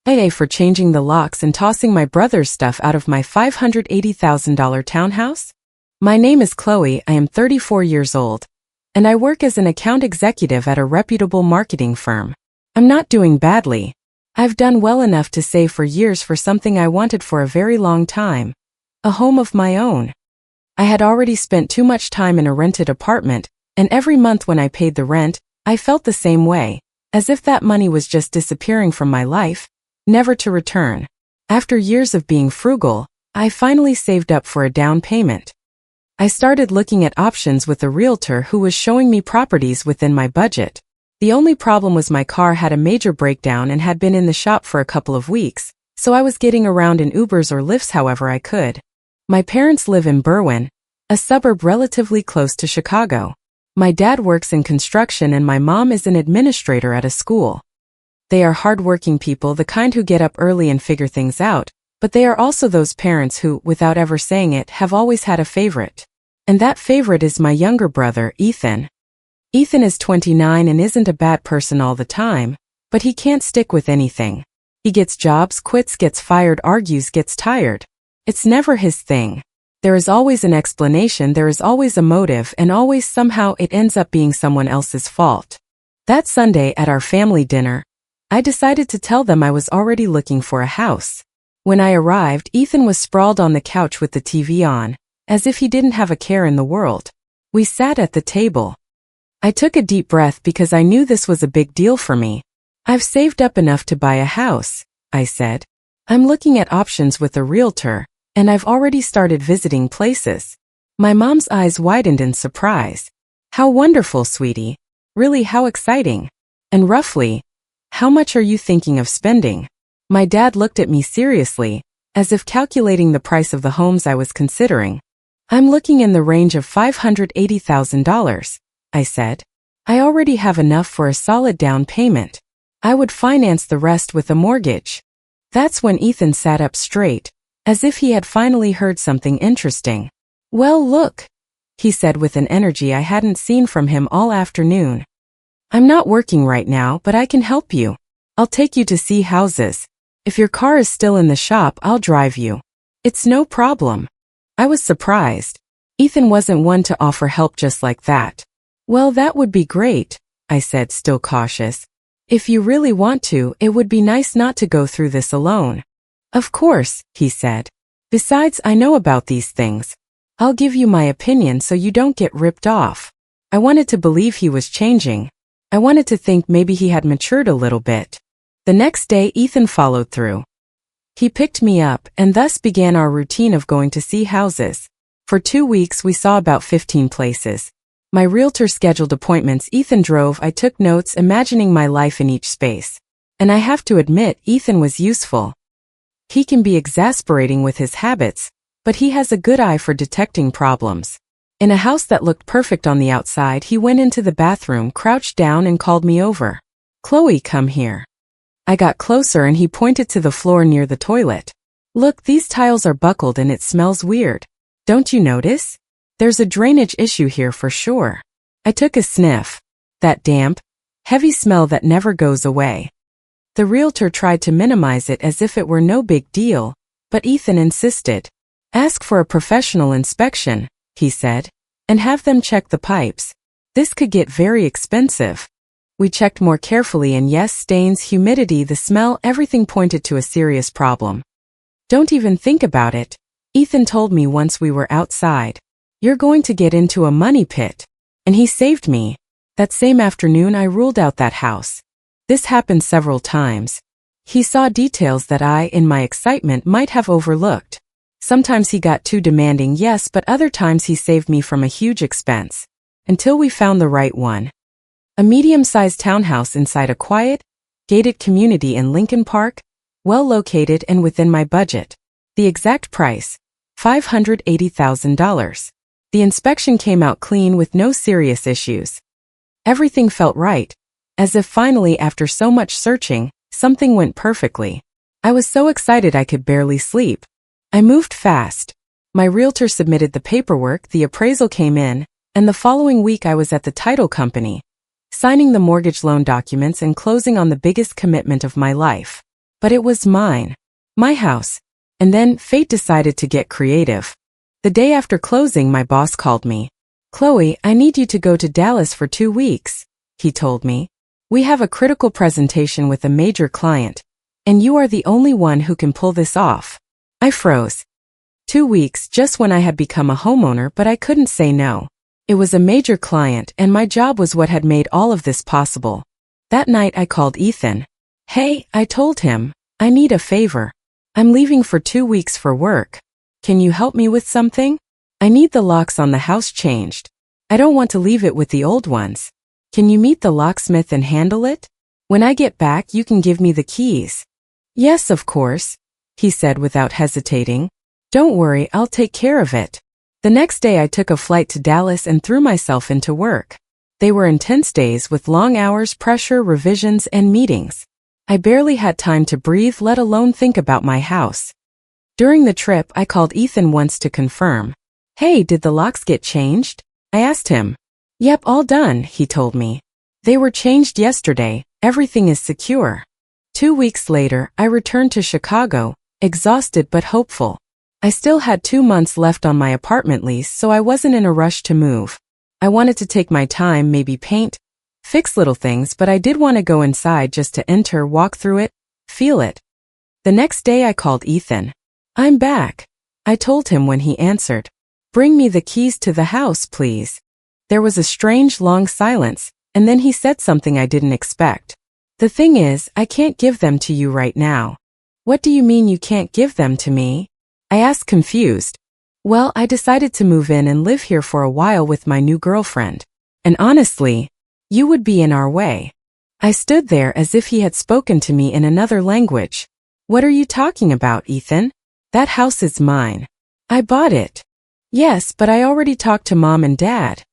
AITA for changing the locks and tossing my brother's stuff out of my $580,000 townhouse? My name is Chloe, I am 34 years old, and I work as an account executive at a reputable marketing firm. I'm not doing badly. I've done well enough to save for years for something I wanted for a very long time. A home of my own. I had already spent too much time in a rented apartment, and every month when I paid the rent, I felt the same way, as if that money was just disappearing from my life, never to return. After years of being frugal, I finally saved up for a down payment. I started looking at options with a realtor who was showing me properties within my budget. The only problem was my car had a major breakdown and had been in the shop for a couple of weeks, so I was getting around in Ubers or Lyfts however I could. My parents live in Berwyn, a suburb relatively close to Chicago. My dad works in construction and my mom is an administrator at a school. They are hardworking people, the kind who get up early and figure things out, but they are also those parents who, without ever saying it, have always had a favorite. And that favorite is my younger brother, Ethan. Ethan is 29 and isn't a bad person all the time, but he can't stick with anything. He gets jobs, quits, gets fired, argues, gets tired. It's never his thing. There is always an explanation, there is always a motive, and always somehow it ends up being someone else's fault. That Sunday at our family dinner, I decided to tell them I was already looking for a house. When I arrived, Ethan was sprawled on the couch with the TV on, as if he didn't have a care in the world. We sat at the table. I took a deep breath because I knew this was a big deal for me. I've saved up enough to buy a house, I said. I'm looking at options with a realtor, and I've already started visiting places. My mom's eyes widened in surprise. How wonderful, sweetie. Really, how exciting. And roughly, how much are you thinking of spending? My dad looked at me seriously, as if calculating the price of the homes I was considering. I'm looking in the range of $580,000, I said. I already have enough for a solid down payment. I would finance the rest with a mortgage. That's when Ethan sat up straight, as if he had finally heard something interesting. Well, look, he said with an energy I hadn't seen from him all afternoon. I'm not working right now, but I can help you. I'll take you to see houses. If your car is still in the shop, I'll drive you. It's no problem. I was surprised. Ethan wasn't one to offer help just like that. Well, that would be great, I said, still cautious. If you really want to, it would be nice not to go through this alone. Of course, he said. Besides, I know about these things. I'll give you my opinion so you don't get ripped off. I wanted to believe he was changing. I wanted to think maybe he had matured a little bit. The next day, Ethan followed through. He picked me up, and thus began our routine of going to see houses. For 2 weeks, we saw about 15 places. My realtor scheduled appointments, Ethan drove, I took notes, imagining my life in each space. And I have to admit, Ethan was useful. He can be exasperating with his habits, but he has a good eye for detecting problems. In a house that looked perfect on the outside, he went into the bathroom, crouched down, and called me over. Chloe, come here. I got closer and he pointed to the floor near the toilet. Look, these tiles are buckled and it smells weird. Don't you notice? There's a drainage issue here for sure. I took a sniff. That damp, heavy smell that never goes away. The realtor tried to minimize it as if it were no big deal, but Ethan insisted. Ask for a professional inspection, he said, and have them check the pipes. This could get very expensive. We checked more carefully and yes, stains, humidity, the smell, everything pointed to a serious problem. Don't even think about it, Ethan told me once we were outside. You're going to get into a money pit. And he saved me. That same afternoon I ruled out that house. This happened several times. He saw details that I, in my excitement, might have overlooked. Sometimes he got too demanding, yes, but other times he saved me from a huge expense. Until we found the right one. A medium-sized townhouse inside a quiet, gated community in Lincoln Park, well located and within my budget. The exact price, $580,000. The inspection came out clean with no serious issues. Everything felt right, as if finally after so much searching, something went perfectly. I was so excited I could barely sleep. I moved fast. My realtor submitted the paperwork, the appraisal came in, and the following week I was at the title company, signing the mortgage loan documents and closing on the biggest commitment of my life. But it was mine. My house. And then fate decided to get creative. The day after closing, my boss called me. "Chloe, I need you to go to Dallas for 2 weeks," he told me. "We have a critical presentation with a major client, and you are the only one who can pull this off." I froze. 2 weeks, just when I had become a homeowner, but I couldn't say no. It was a major client, and my job was what had made all of this possible. That night I called Ethan. "Hey," I told him, "I need a favor. I'm leaving for 2 weeks for work. Can you help me with something? I need the locks on the house changed. I don't want to leave it with the old ones. Can you meet the locksmith and handle it? When I get back, you can give me the keys." "Yes, of course," he said without hesitating. "Don't worry, I'll take care of it." The next day I took a flight to Dallas and threw myself into work. They were intense days with long hours, pressure, revisions, and meetings. I barely had time to breathe, let alone think about my house. During the trip, I called Ethan once to confirm. "Hey, did the locks get changed?" I asked him. "Yep, all done," he told me. "They were changed yesterday. Everything is secure." 2 weeks later, I returned to Chicago, exhausted but hopeful. I still had 2 months left on my apartment lease, so I wasn't in a rush to move. I wanted to take my time, maybe paint, fix little things, but I did want to go inside just to enter, walk through it, feel it. The next day I called Ethan. "I'm back," I told him when he answered. "Bring me the keys to the house, please." There was a strange long silence, and then he said something I didn't expect. "The thing is, I can't give them to you right now." "What do you mean you can't give them to me?" I asked, confused. "Well, I decided to move in and live here for a while with my new girlfriend. And honestly, you would be in our way." I stood there as if he had spoken to me in another language. "What are you talking about, Ethan? That house is mine. I bought it." "Yes, but I already talked to Mom and Dad,"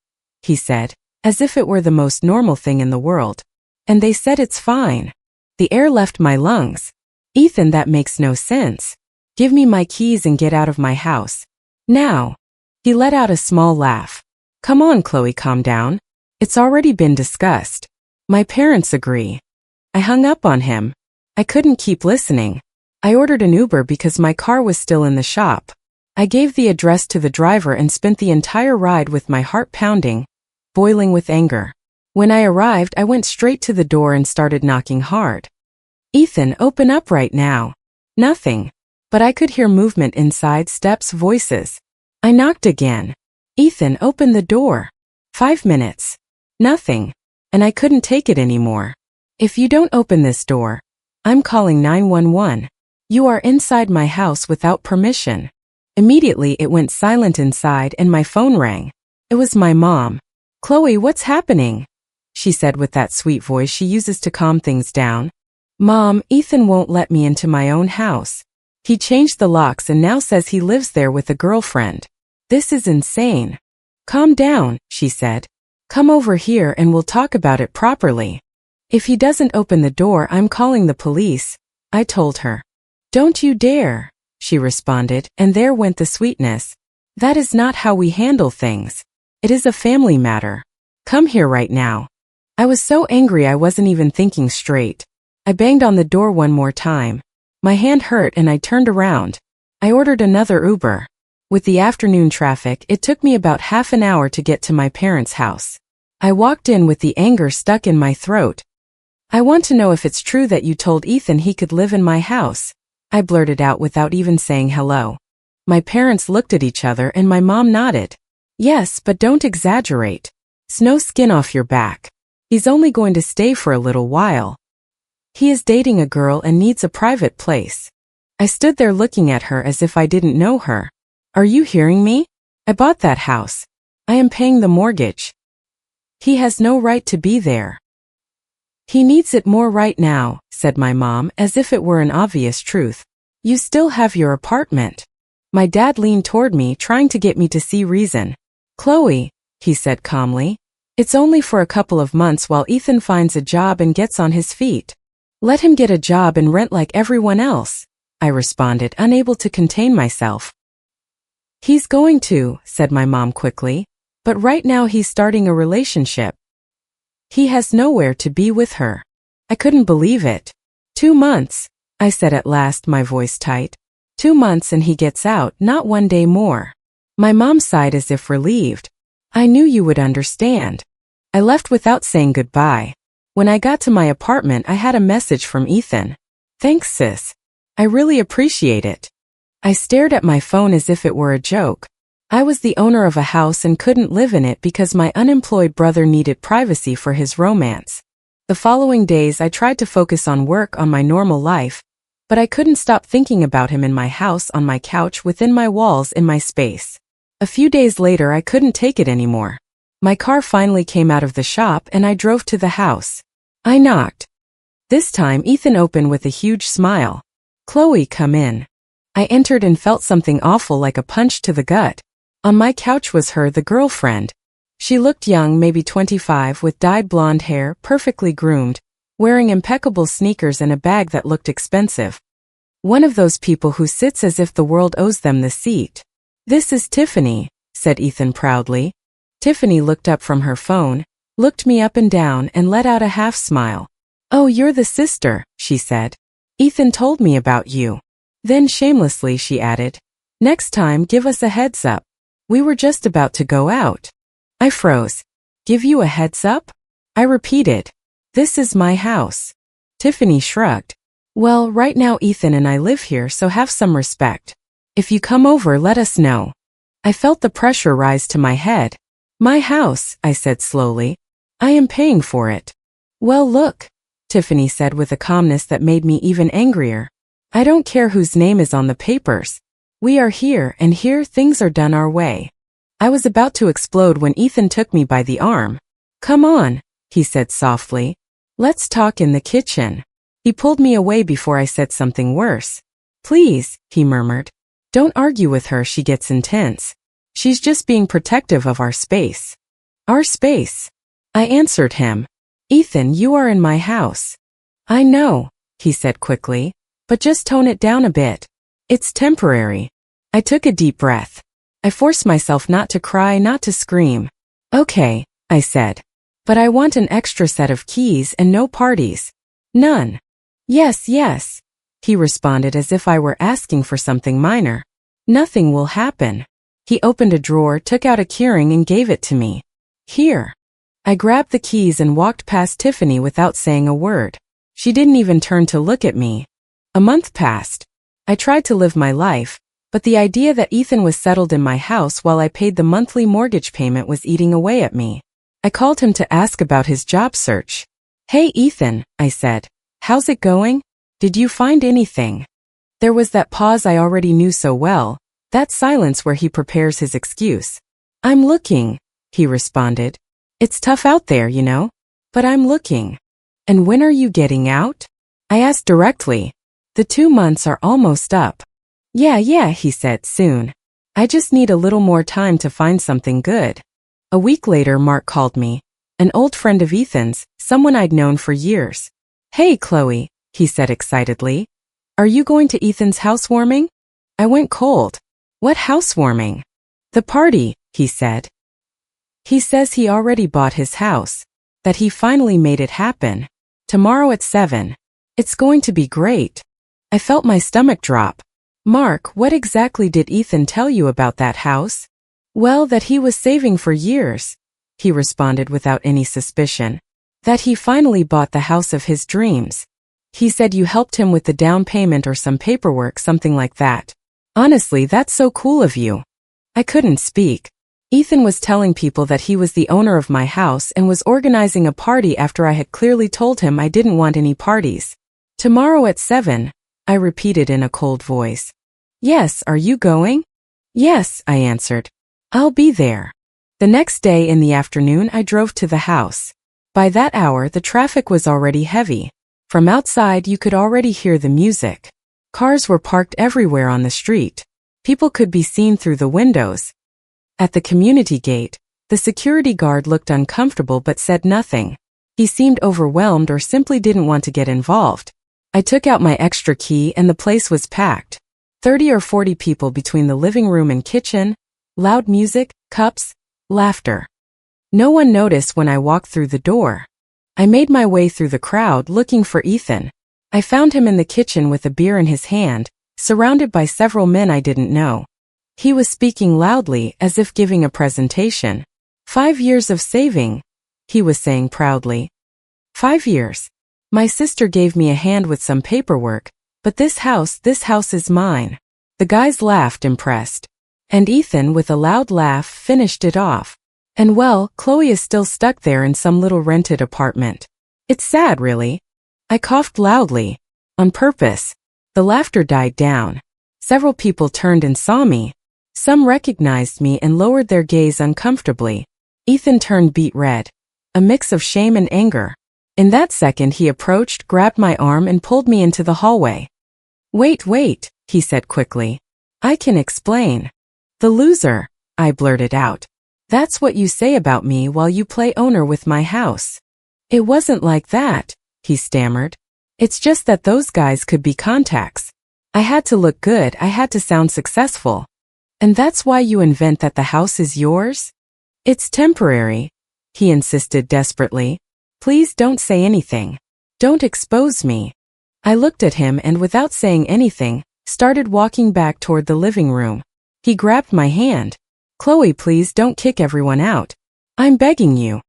he said, as if it were the most normal thing in the world. "And they said it's fine." The air left my lungs. "Ethan, that makes no sense. Give me my keys and get out of my house. Now." He let out a small laugh. "Come on, Chloe, calm down. It's already been discussed. My parents agree." I hung up on him. I couldn't keep listening. I ordered an Uber because my car was still in the shop. I gave the address to the driver and spent the entire ride with my heart pounding, boiling with anger. When I arrived, I went straight to the door and started knocking hard. "Ethan, open up right now." Nothing. But I could hear movement inside, steps, voices. I knocked again. "Ethan, open the door." 5 minutes. Nothing. And I couldn't take it anymore. "If you don't open this door, I'm calling 911. You are inside my house without permission." Immediately it went silent inside and my phone rang. It was my mom. "Chloe, what's happening?" she said with that sweet voice she uses to calm things down. "Mom, Ethan won't let me into my own house. He changed the locks and now says he lives there with a girlfriend. This is insane." "Calm down," she said. "Come over here and we'll talk about it properly." "If he doesn't open the door, I'm calling the police," I told her. "Don't you dare," she responded, and there went the sweetness. "That is not how we handle things. It is a family matter. Come here right now." I was so angry I wasn't even thinking straight. I banged on the door one more time. My hand hurt and I turned around. I ordered another Uber. With the afternoon traffic, it took me about half an hour to get to my parents' house. I walked in with the anger stuck in my throat. "I want to know if it's true that you told Ethan he could live in my house," I blurted out without even saying hello. My parents looked at each other and my mom nodded. "Yes, but don't exaggerate. It's no skin off your back. He's only going to stay for a little while. He is dating a girl and needs a private place." I stood there looking at her as if I didn't know her. "Are you hearing me? I bought that house. I am paying the mortgage. He has no right to be there." "He needs it more right now," said my mom, as if it were an obvious truth. "You still have your apartment." My dad leaned toward me, trying to get me to see reason. "Chloe," he said calmly, "it's only for a couple of months while Ethan finds a job and gets on his feet. Let him get a job and rent like everyone else," I responded, unable to contain myself. "He's going to," said my mom quickly, "but right now he's starting a relationship. He has nowhere to be with her." I couldn't believe it. 2 months. I said at last, my voice tight. 2 months and he gets out, not 1 day more. My mom sighed as if relieved. I knew you would understand. I left without saying goodbye. When I got to my apartment, I had a message from Ethan. Thanks, sis. I really appreciate it. I stared at my phone as if it were a joke. I was the owner of a house and couldn't live in it because my unemployed brother needed privacy for his romance. The following days I tried to focus on work, on my normal life, but I couldn't stop thinking about him in my house, on my couch, within my walls, in my space. A few days later I couldn't take it anymore. My car finally came out of the shop and I drove to the house. I knocked. This time Ethan opened with a huge smile. Chloe, come in. I entered and felt something awful, like a punch to the gut. On my couch was her, the girlfriend. She looked young, maybe 25, with dyed blonde hair, perfectly groomed, wearing impeccable sneakers and a bag that looked expensive. One of those people who sits as if the world owes them the seat. This is Tiffany, said Ethan proudly. Tiffany looked up from her phone, looked me up and down, and let out a half smile. Oh, you're the sister, she said. Ethan told me about you. Then shamelessly she added, next time give us a heads up. We were just about to go out. I froze. Give you a heads up? I repeated. This is my house. Tiffany shrugged. Well, right now Ethan and I live here, so have some respect. If you come over, let us know. I felt the pressure rise to my head. My house, I said slowly. I am paying for it. Well, look, Tiffany said with a calmness that made me even angrier. I don't care whose name is on the papers. We are here, and here things are done our way. I was about to explode when Ethan took me by the arm. Come on, he said softly. Let's talk in the kitchen. He pulled me away before I said something worse. Please, he murmured. Don't argue with her, she gets intense. She's just being protective of our space. Our space. I answered him. Ethan, you are in my house. I know, he said quickly, but just tone it down a bit. It's temporary. I took a deep breath. I forced myself not to cry, not to scream. Okay, I said. But I want an extra set of keys and no parties. None. Yes, yes, he responded as if I were asking for something minor. Nothing will happen. He opened a drawer, took out a keyring and gave it to me. Here. I grabbed the keys and walked past Tiffany without saying a word. She didn't even turn to look at me. A month passed. I tried to live my life, but the idea that Ethan was settled in my house while I paid the monthly mortgage payment was eating away at me. I called him to ask about his job search. Hey Ethan, I said. How's it going? Did you find anything? There was that pause I already knew so well, that silence where he prepares his excuse. I'm looking, he responded. It's tough out there, you know, but I'm looking. And when are you getting out? I asked directly. The 2 months are almost up. Yeah, he said, soon. I just need a little more time to find something good. A week later, Mark called me. An old friend of Ethan's, someone I'd known for years. Hey, Chloe, he said excitedly. Are you going to Ethan's housewarming? I went cold. What housewarming? The party, he said. He says he already bought his house. That he finally made it happen. Tomorrow at 7. It's going to be great. I felt my stomach drop. Mark, what exactly did Ethan tell you about that house? Well, that he was saving for years, he responded without any suspicion. That he finally bought the house of his dreams. He said you helped him with the down payment or some paperwork, something like that. Honestly, that's so cool of you. I couldn't speak. Ethan was telling people that he was the owner of my house and was organizing a party after I had clearly told him I didn't want any parties. Tomorrow at 7, I repeated in a cold voice. Yes, are you going? Yes, I answered. I'll be there. The next day in the afternoon I drove to the house. By that hour the traffic was already heavy. From outside you could already hear the music. Cars were parked everywhere on the street. People could be seen through the windows. At the community gate, the security guard looked uncomfortable but said nothing. He seemed overwhelmed or simply didn't want to get involved. I took out my extra key and the place was packed. 30 or 40 people between the living room and kitchen, loud music, cups, laughter. No one noticed when I walked through the door. I made my way through the crowd looking for Ethan. I found him in the kitchen with a beer in his hand, surrounded by several men I didn't know. He was speaking loudly as if giving a presentation. 5 years of saving, he was saying proudly. 5 years. My sister gave me a hand with some paperwork, but this house is mine. The guys laughed impressed. And Ethan, with a loud laugh, finished it off. And well, Chloe is still stuck there in some little rented apartment. It's sad, really. I coughed loudly. On purpose. The laughter died down. Several people turned and saw me. Some recognized me and lowered their gaze uncomfortably. Ethan turned beet red. A mix of shame and anger. In that second he approached, grabbed my arm and pulled me into the hallway. Wait, he said quickly. I can explain. The loser, I blurted out. That's what you say about me while you play owner with my house. It wasn't like that, he stammered. It's just that those guys could be contacts. I had to look good, I had to sound successful. And that's why you invent that the house is yours? It's temporary, he insisted desperately. Please don't say anything. Don't expose me. I looked at him and without saying anything, started walking back toward the living room. He grabbed my hand. Chloe, please don't kick everyone out. I'm begging you.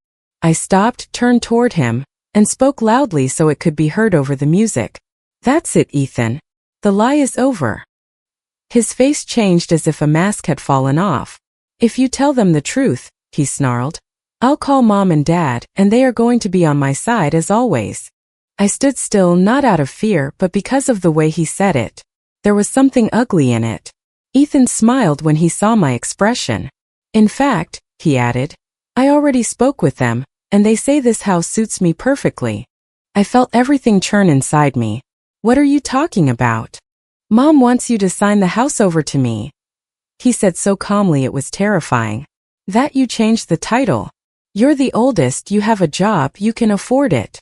I stopped, turned toward him, and spoke loudly so it could be heard over the music. That's it, Ethan. The lie is over. His face changed as if a mask had fallen off. If you tell them the truth, he snarled, I'll call Mom and Dad, and they are going to be on my side as always. I stood still, not out of fear, but because of the way he said it. There was something ugly in it. Ethan smiled when he saw my expression. In fact, he added, I already spoke with them, and they say this house suits me perfectly. I felt everything churn inside me. What are you talking about? Mom wants you to sign the house over to me. He said so calmly it was terrifying. That you changed the title. You're the oldest, you have a job, you can afford it.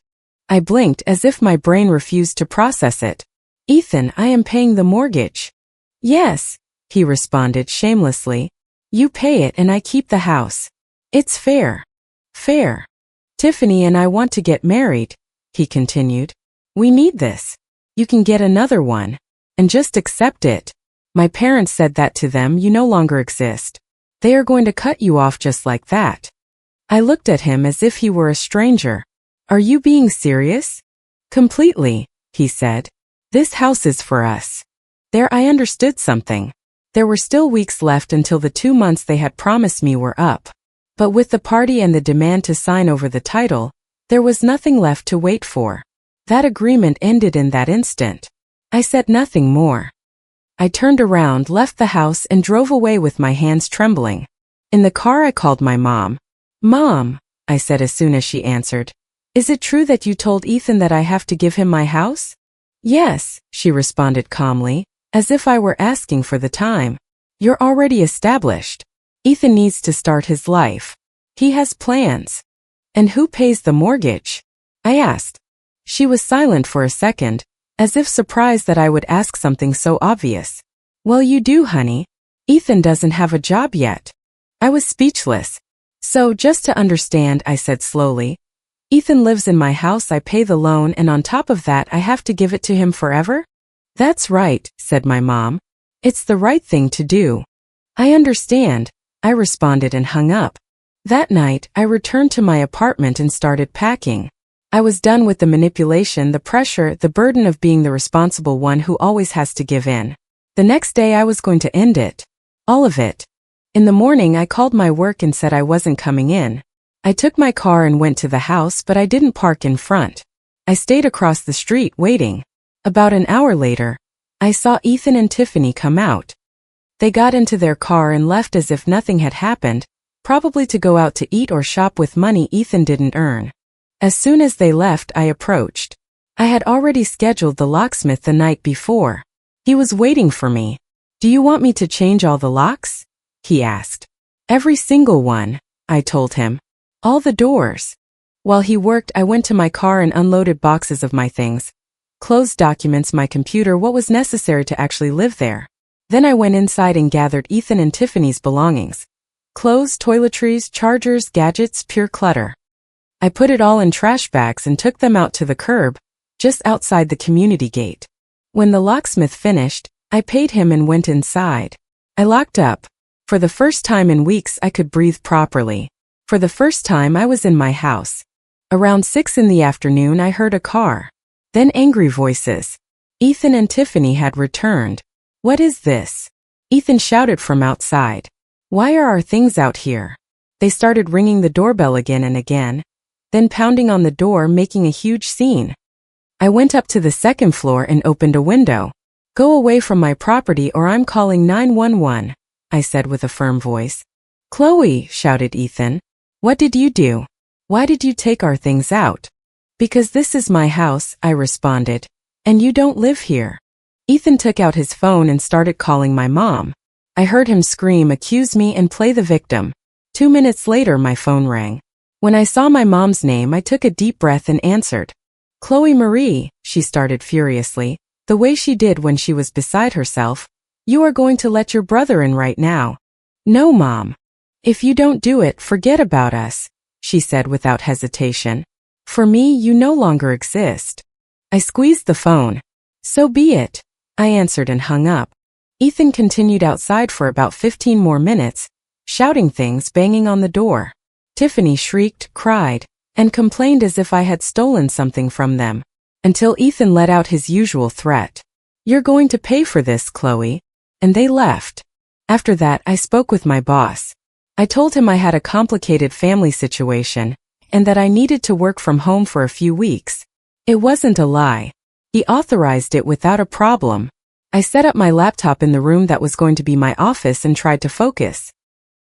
I blinked as if my brain refused to process it. Ethan, I am paying the mortgage. Yes, he responded shamelessly. You pay it and I keep the house. It's fair. Fair. Tiffany and I want to get married, he continued. We need this. You can get another one. And just accept it. My parents said that to them, you no longer exist. They are going to cut you off just like that. I looked at him as if he were a stranger. Are you being serious? Completely, he said. This house is for us. There I understood something. There were still weeks left until the 2 months they had promised me were up. But with the party and the demand to sign over the title, there was nothing left to wait for. That agreement ended in that instant. I said nothing more. I turned around, left the house, and drove away with my hands trembling. In the car I called my mom. Mom, I said as soon as she answered. Is it true that you told Ethan that I have to give him my house? Yes, she responded calmly, as if I were asking for the time. You're already established. Ethan needs to start his life. He has plans. And who pays the mortgage? I asked. She was silent for a second, as if surprised that I would ask something so obvious. Well, you do, honey. Ethan doesn't have a job yet. I was speechless. So, just to understand, I said slowly, Ethan lives in my house, I pay the loan, and on top of that I have to give it to him forever? That's right, said my mom. It's the right thing to do. I understand, I responded and hung up. That night, I returned to my apartment and started packing. I was done with the manipulation, the pressure, the burden of being the responsible one who always has to give in. The next day I was going to end it. All of it. In the morning I called my work and said I wasn't coming in. I took my car and went to the house, but I didn't park in front. I stayed across the street waiting. About an hour later, I saw Ethan and Tiffany come out. They got into their car and left as if nothing had happened, probably to go out to eat or shop with money Ethan didn't earn. As soon as they left, I approached. I had already scheduled the locksmith the night before. He was waiting for me. Do you want me to change all the locks? He asked. Every single one, I told him. All the doors. While he worked, I went to my car and unloaded boxes of my things. Clothes, documents, my computer, what was necessary to actually live there. Then I went inside and gathered Ethan and Tiffany's belongings. Clothes, toiletries, chargers, gadgets, pure clutter. I put it all in trash bags and took them out to the curb, just outside the community gate. When the locksmith finished, I paid him and went inside. I locked up. For the first time in weeks I could breathe properly. For the first time I was in my house. Around 6 in the afternoon I heard a car. Then angry voices. Ethan and Tiffany had returned. "What is this?" Ethan shouted from outside. "Why are our things out here?" They started ringing the doorbell again and again, then pounding on the door, making a huge scene. I went up to the second floor and opened a window. "Go away from my property or I'm calling 911, I said with a firm voice. "Chloe," shouted Ethan. "What did you do? Why did you take our things out?" "Because this is my house," I responded, "and you don't live here." Ethan took out his phone and started calling my mom. I heard him scream, accuse me, and play the victim. 2 minutes later my phone rang. When I saw my mom's name I took a deep breath and answered. "Chloe Marie," she started furiously, the way she did when she was beside herself. "You are going to let your brother in right now." "No, Mom. If you don't do it, forget about us," she said without hesitation. "For me, you no longer exist." I squeezed the phone. "So be it," I answered and hung up. Ethan continued outside for about 15 more minutes, shouting things, banging on the door. Tiffany shrieked, cried, and complained as if I had stolen something from them, until Ethan let out his usual threat. "You're going to pay for this, Chloe," and they left. After that, I spoke with my boss. I told him I had a complicated family situation, and that I needed to work from home for a few weeks. It wasn't a lie. He authorized it without a problem. I set up my laptop in the room that was going to be my office and tried to focus.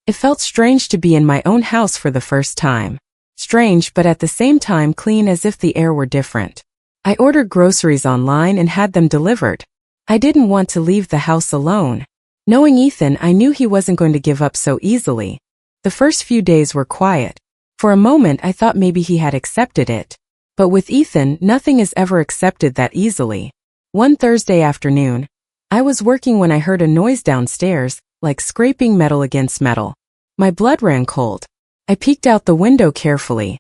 It felt strange to be in my own house for the first time. Strange, but at the same time clean, as if the air were different. I ordered groceries online and had them delivered. I didn't want to leave the house alone. Knowing Ethan, I knew he wasn't going to give up so easily. The first few days were quiet. For a moment I thought maybe he had accepted it. But with Ethan, nothing is ever accepted that easily. One Thursday afternoon, I was working when I heard a noise downstairs, like scraping metal against metal. My blood ran cold. I peeked out the window carefully.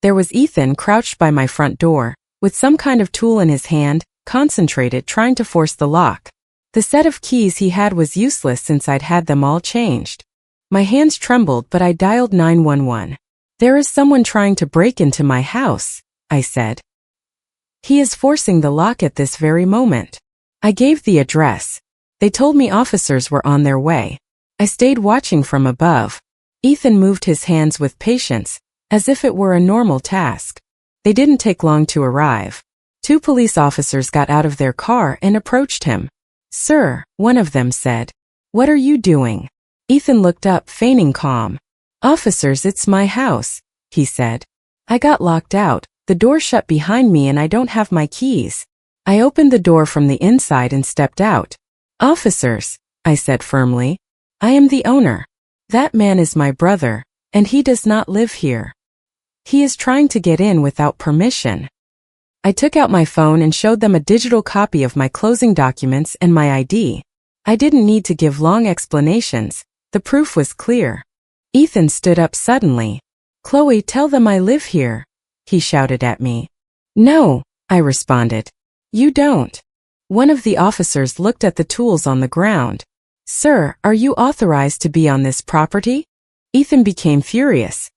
There was Ethan crouched by my front door, with some kind of tool in his hand, concentrated, trying to force the lock. The set of keys he had was useless since I'd had them all changed. My hands trembled, but I dialed 911. "There is someone trying to break into my house," I said. "He is forcing the lock at this very moment." I gave the address. They told me officers were on their way. I stayed watching from above. Ethan moved his hands with patience, as if it were a normal task. They didn't take long to arrive. 2 police officers got out of their car and approached him. "Sir," one of them said, "what are you doing?" Ethan looked up, feigning calm. "Officers, it's my house," he said. "I got locked out, the door shut behind me, and I don't have my keys." I opened the door from the inside and stepped out. "Officers," I said firmly, "I am the owner. That man is my brother, and he does not live here. He is trying to get in without permission." I took out my phone and showed them a digital copy of my closing documents and my ID. I didn't need to give long explanations. The proof was clear. Ethan stood up suddenly. "Chloe, tell them I live here," he shouted at me. "No," I responded. "You don't." One of the officers looked at the tools on the ground. "Sir, are you authorized to be on this property?" Ethan became furious.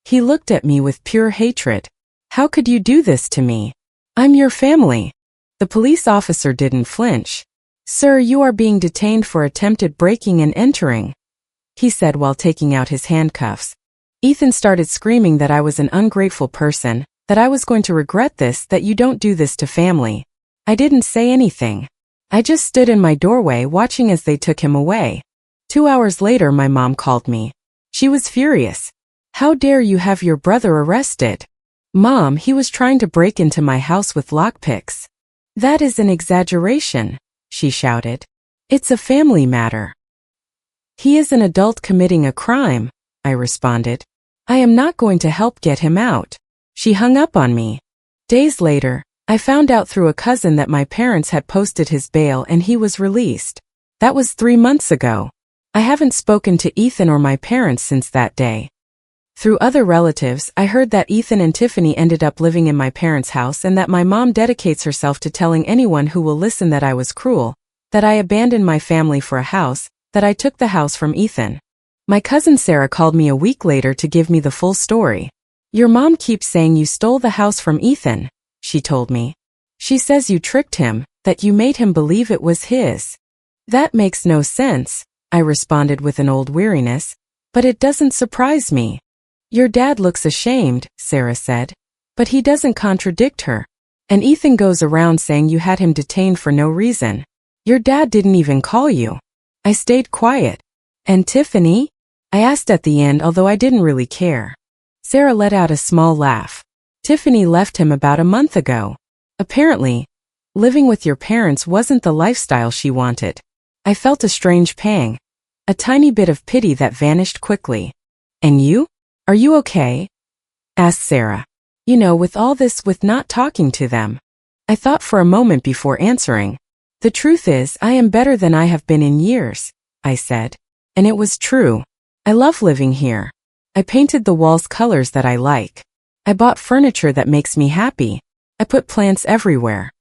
He looked at me with pure hatred. "How could you do this to me? I'm your family." The police officer didn't flinch. "Sir, you are being detained for attempted breaking and entering," he said while taking out his handcuffs. Ethan started screaming that I was an ungrateful person, that I was going to regret this, that you don't do this to family. I didn't say anything. I just stood in my doorway watching as they took him away. 2 hours later my mom called me. She was furious. "How dare you have your brother arrested?" "Mom, he was trying to break into my house with lockpicks." "That is an exaggeration," she shouted. "It's a family matter." "He is an adult committing a crime," I responded. "I am not going to help get him out." She hung up on me. Days later, I found out through a cousin that my parents had posted his bail and he was released. That was 3 months ago. I haven't spoken to Ethan or my parents since that day. Through other relatives, I heard that Ethan and Tiffany ended up living in my parents' house and that my mom dedicates herself to telling anyone who will listen that I was cruel, that I abandoned my family for a house, that I took the house from Ethan. My cousin Sarah called me a week later to give me the full story. "Your mom keeps saying you stole the house from Ethan," she told me. "She says you tricked him, that you made him believe it was his." "That makes no sense," I responded with an old weariness, "but it doesn't surprise me." "Your dad looks ashamed," Sarah said, "but he doesn't contradict her. And Ethan goes around saying you had him detained for no reason. Your dad didn't even call you." I stayed quiet. "And Tiffany?" I asked at the end, although I didn't really care. Sarah let out a small laugh. "Tiffany left him about a month ago. Apparently, living with your parents wasn't the lifestyle she wanted." I felt a strange pang, a tiny bit of pity that vanished quickly. "And you? Are you okay?" asked Sarah. "You know, with all this, with not talking to them." I thought for a moment before answering. "The truth is, I am better than I have been in years," I said. And it was true. I love living here. I painted the walls colors that I like. I bought furniture that makes me happy. I put plants everywhere.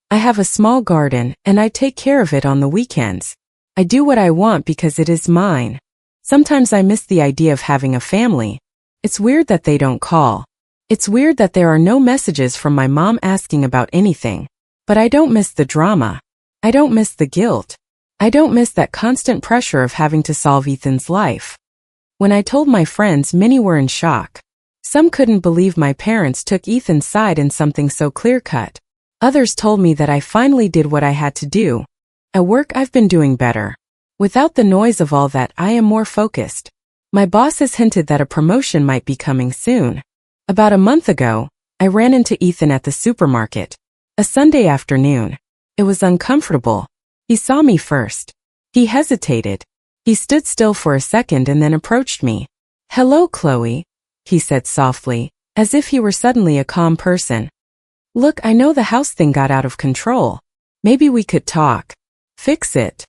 I have a small garden, and I take care of it on the weekends. I do what I want because it is mine. Sometimes I miss the idea of having a family. It's weird that they don't call. It's weird that there are no messages from my mom asking about anything. But I don't miss the drama. I don't miss the guilt. I don't miss that constant pressure of having to solve Ethan's life. When I told my friends, many were in shock. Some couldn't believe my parents took Ethan's side in something so clear-cut. Others told me that I finally did what I had to do. At work, I've been doing better. Without the noise of all that, I am more focused. My boss has hinted that a promotion might be coming soon. About a month ago, I ran into Ethan at the supermarket. A Sunday afternoon. It was uncomfortable. He saw me first. He hesitated. He stood still for a second and then approached me. "Hello, Chloe," he said softly, as if he were suddenly a calm person. "Look, I know the house thing got out of control. Maybe we could talk. Fix it."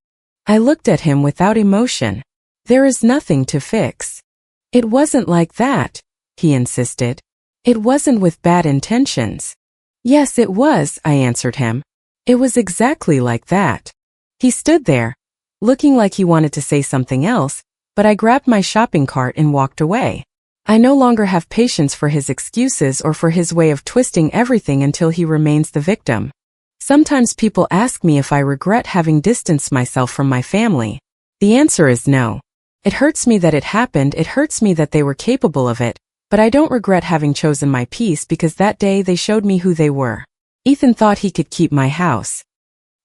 I looked at him without emotion. "There is nothing to fix." "It wasn't like that," he insisted. "It wasn't with bad intentions." "Yes, it was," I answered him. "It was exactly like that." He stood there, looking like he wanted to say something else, but I grabbed my shopping cart and walked away. I no longer have patience for his excuses or for his way of twisting everything until he remains the victim. Sometimes people ask me if I regret having distanced myself from my family. The answer is no. It hurts me that it happened, it hurts me that they were capable of it, but I don't regret having chosen my peace because that day they showed me who they were. Ethan thought he could keep my house.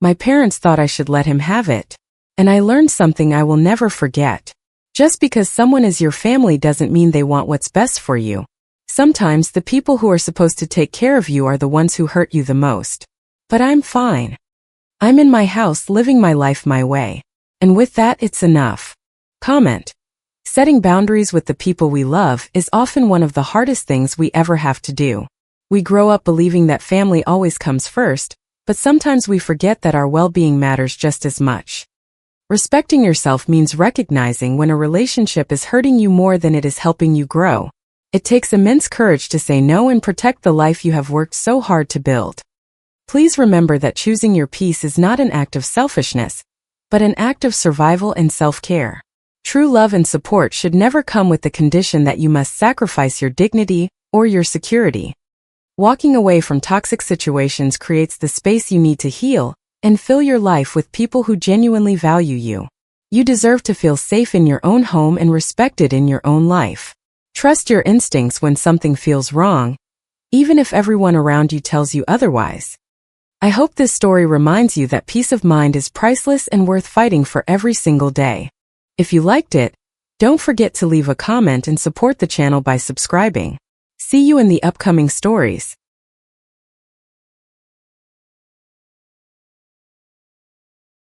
My parents thought I should let him have it. And I learned something I will never forget. Just because someone is your family doesn't mean they want what's best for you. Sometimes the people who are supposed to take care of you are the ones who hurt you the most. But I'm fine. I'm in my house living my life my way. And with that, it's enough. Comment. Setting boundaries with the people we love is often one of the hardest things we ever have to do. We grow up believing that family always comes first, but sometimes we forget that our well-being matters just as much. Respecting yourself means recognizing when a relationship is hurting you more than it is helping you grow. It takes immense courage to say no and protect the life you have worked so hard to build. Please remember that choosing your peace is not an act of selfishness, but an act of survival and self-care. True love and support should never come with the condition that you must sacrifice your dignity or your security. Walking away from toxic situations creates the space you need to heal and fill your life with people who genuinely value you. You deserve to feel safe in your own home and respected in your own life. Trust your instincts when something feels wrong, even if everyone around you tells you otherwise. I hope this story reminds you that peace of mind is priceless and worth fighting for every single day. If you liked it, don't forget to leave a comment and support the channel by subscribing. See you in the upcoming stories.